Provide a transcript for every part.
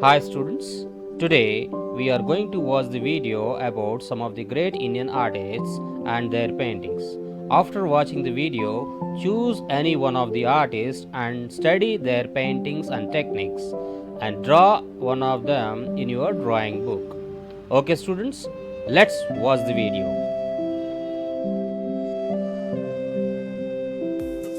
Hi students, today we are going to watch the video about some of the great Indian artists and their paintings. After watching the video, choose any one of the artists and study their paintings and techniques and draw one of them in your drawing book. Okay students, let's watch the video.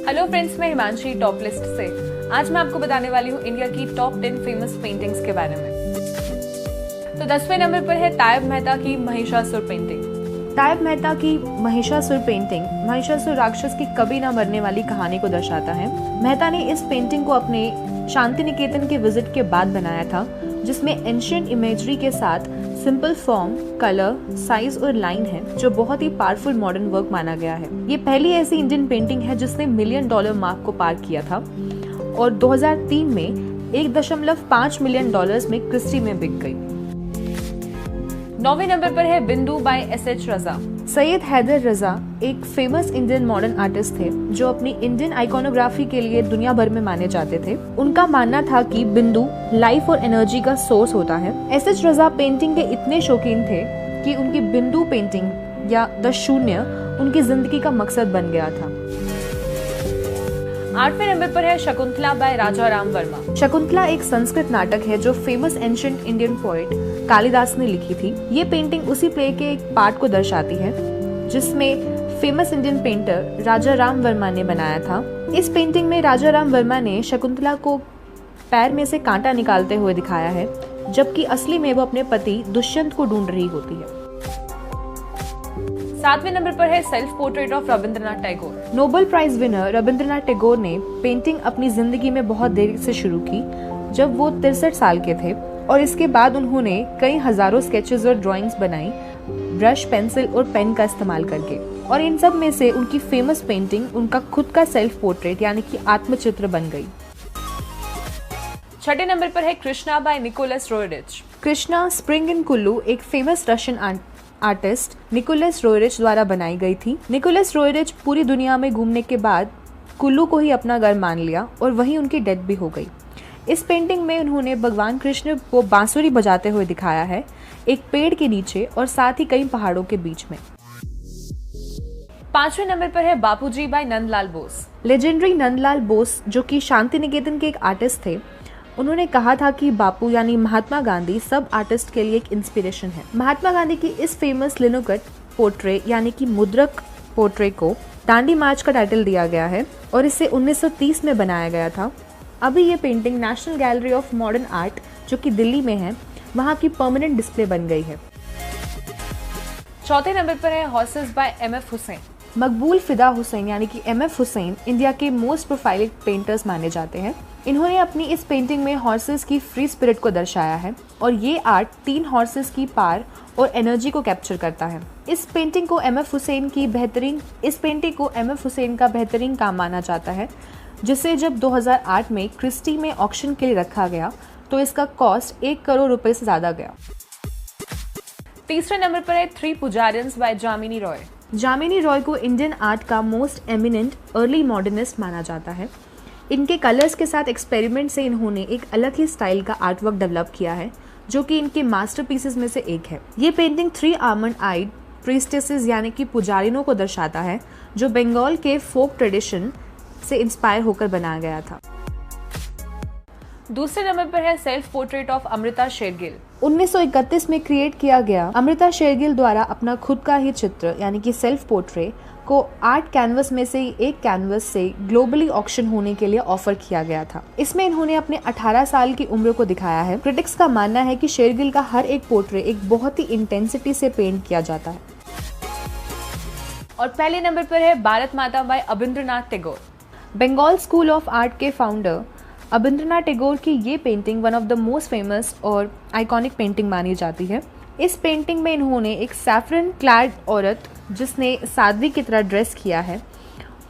Hello friends, मैं Himanshi top list से आज मैं आपको बताने वाली हूँ India की top 10 famous paintings के बारे में। तो 10वें नंबर पर है तायब मेहता की महिषासुर पेंटिंग। तायब मेहता की महिषासुर पेंटिंग महिषासुर राक्षस की कभी ना मरने वाली कहानी को दर्शाता है। मेहता ने इस पेंटिंग को अपने शांति निकेतन के विजिट के बाद बनाया था, जिसमें एंशिएंट इमेजरी के साथ सिंपल फॉर्म, कलर, साइज और लाइन है, जो बहुत ही पावरफुल मॉडर्न वर्क माना गया है। ये पहली ऐसी इंडियन पेंटिंग है जिसने $1 मिलियन मार्क को पार किया था और 2003 में $1.5 मिलियन में क्रिस्टी में बिक गई। 9वें नंबर पर है बिंदु बाय एस.एच. रजा। सैयद हैदर रजा एक फेमस इंडियन मॉडर्न आर्टिस्ट थे जो अपनी इंडियन आइकोनोग्राफी के लिए दुनिया भर में माने जाते थे। उनका मानना था कि बिंदु लाइफ और एनर्जी का सोर्स होता है। एस.एच. रजा पेंटिंग के इतने शौकीन थे कि उनकी बिंदु पेंटिंग या द शून्य उनकी जिंदगी का मकसद बन गया था। 8वें नंबर पर है शकुंतला बाय राजा राम वर्मा। शकुंतला एक संस्कृत नाटक है जो famous ancient Indian poet Kalidas ने लिखी थी। ये पेंटिंग उसी प्ले के एक पार्ट को दर्शाती है जिसमें फेमस इंडियन पेंटर राजा राम वर्मा ने बनाया था। इस पेंटिंग में राजा राम वर्मा ने शकुंतला को पैर में से कांटा निकालते हुए दिखाया है, जबकि असली में वो अपने पति दुष्यंत को ढूंढ रही होती है। 7वें नंबर पर है self portrait of Rabindranath Tagore. Nobel prize winner Rabindranath Tagore ने पेंटिंग अपनी जिंदगी में बहुत देर से शुरू की, जब वो 63 साल के थे, और इसके बाद उन्होंने कई हजारों स्केचेस और ड्राइंग्स बनाई ब्रश, पेंसिल और पेन का इस्तेमाल करके। और इन सब में से उनकी फेमस पेंटिंग उनका खुद का सेल्फ पोर्ट्रेट यानी कि आत्मचित्र बन गई। 6ठे नंबर पर है Krishna by Nicholas Roerich. Krishna spring in Kullu एक famous Russian artist Nicholas Roerich द्वारा बनाई गई थी। निकोलस रोएरिच पूरी दुनिया में घूमने के बाद कुल्लू को ही अपना घर मान लिया और वहीं उनकी डेथ भी हो गई। इस पेंटिंग में उन्होंने भगवान कृष्ण को बांसुरी बजाते हुए दिखाया है, एक पेड़ के नीचे और साथ ही कई पहाड़ों के बीच में। 5वें नंबर पर है बापूजी बाय नंदलाल बोस। लेजेंडरी नंदलाल बोस, जो कि शांति निकेतन के एक आर्टिस्ट थे, उन्होंने कहा था कि बापू यानी महात्मा गांधी सब आर्टिस्ट के लिए एक इंस्पिरेशन है। महात्मा गांधी की इस फेमस लिनोकट पोर्ट्रे यानी कि मुद्रक पोर्ट्रे को दांडी मार्च का टाइटल दिया गया है और इसे 1930 में बनाया गया था। अभी ये painting national gallery of modern art, जो कि दिल्ली में है, वहाँ की परमानेंट डिस्प्ले बन गई है। 4थे नंबर पर है हॉर्सेस बाय एम.एफ. हुसैन। मकबूल फिदा हुसैन यानी कि एम.एफ. हुसैन इंडिया के मोस्ट प्रोफाइलिंग पेंटर्स माने जाते हैं। इन्होंने अपनी इस पेंटिंग में हॉर्सेस की फ्री स्पिरिट को दर्शाया है और ये आर्ट 3 हॉर्सेस की पावर और एनर्जी को कैप्चर करता है। इस पेंटिंग को एम.एफ. हुसैन का बेहतरीन काम माना जाता है, जिसे जब 2008 में क्रिस्टी में ऑक्शन के लिए रखा गया तो इसका कॉस्ट 1 करोड़ रुपए से ज्यादा गया। 3रे नंबर पर है 3 पुजारियंस बाय जामिनी रॉय। जामिनी रॉय को इंडियन आर्ट का मोस्ट एमिनेंट अर्ली मॉडर्निस्ट माना जाता है। इनके कलर्स के साथ एक्सपेरिमेंट से इन्होंने एक अलग ही स्टाइल का आर्टवर्क डेवलप किया है, जो कि इनके मास्टरपीसेस में से एक है। ये पेंटिंग 3 आर्मड आइड प्रीस्टेसेस यानी कि पुजारिनों को दर्शाता है, जो बंगाल के फोक ट्रेडिशन से इंस्पायर होकर बनाया गया था। दूसरे नंबर पर है self portrait of Amrita Shergil. 1931 में क्रिएट किया गया अमृता शेरगिल द्वारा अपना खुद का ही चित्र यानी कि सेल्फ पोर्ट्रेट को आर्ट कैनवस में से एक कैनवस से ग्लोबली ऑक्शन होने के लिए ऑफर किया गया था। इसमें इन्होंने अपने 18 साल की उम्र को दिखाया है। क्रिटिक्स का मानना है कि शेरगिल का हर एक पोर्ट्रेट एक बहुत ही इंटेंसिटी से पेंट किया जाता है। और पहले नंबर पर है Bharat Mata by Abanindranath Tagore. Bengal school of art के फाउंडर अबिंद्रनाथ टैगोर की ये painting one of the most famous और आइकॉनिक पेंटिंग मानी जाती है। इस पेंटिंग में इन्होंने एक सैफरन क्लैड औरत जिसने साध्वी की तरह ड्रेस किया है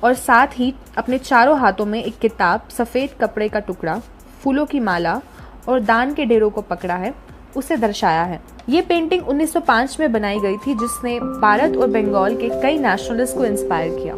और साथ ही अपने चारों हाथों में एक किताब, सफ़ेद कपड़े का टुकड़ा, फूलों की माला और दान के ढेरों को पकड़ा है, उसे दर्शाया है। ये पेंटिंग 1905 में बनाई गई थी, जिसने भारत और बंगाल के कई नेशनलिस्ट को इंस्पायर किया।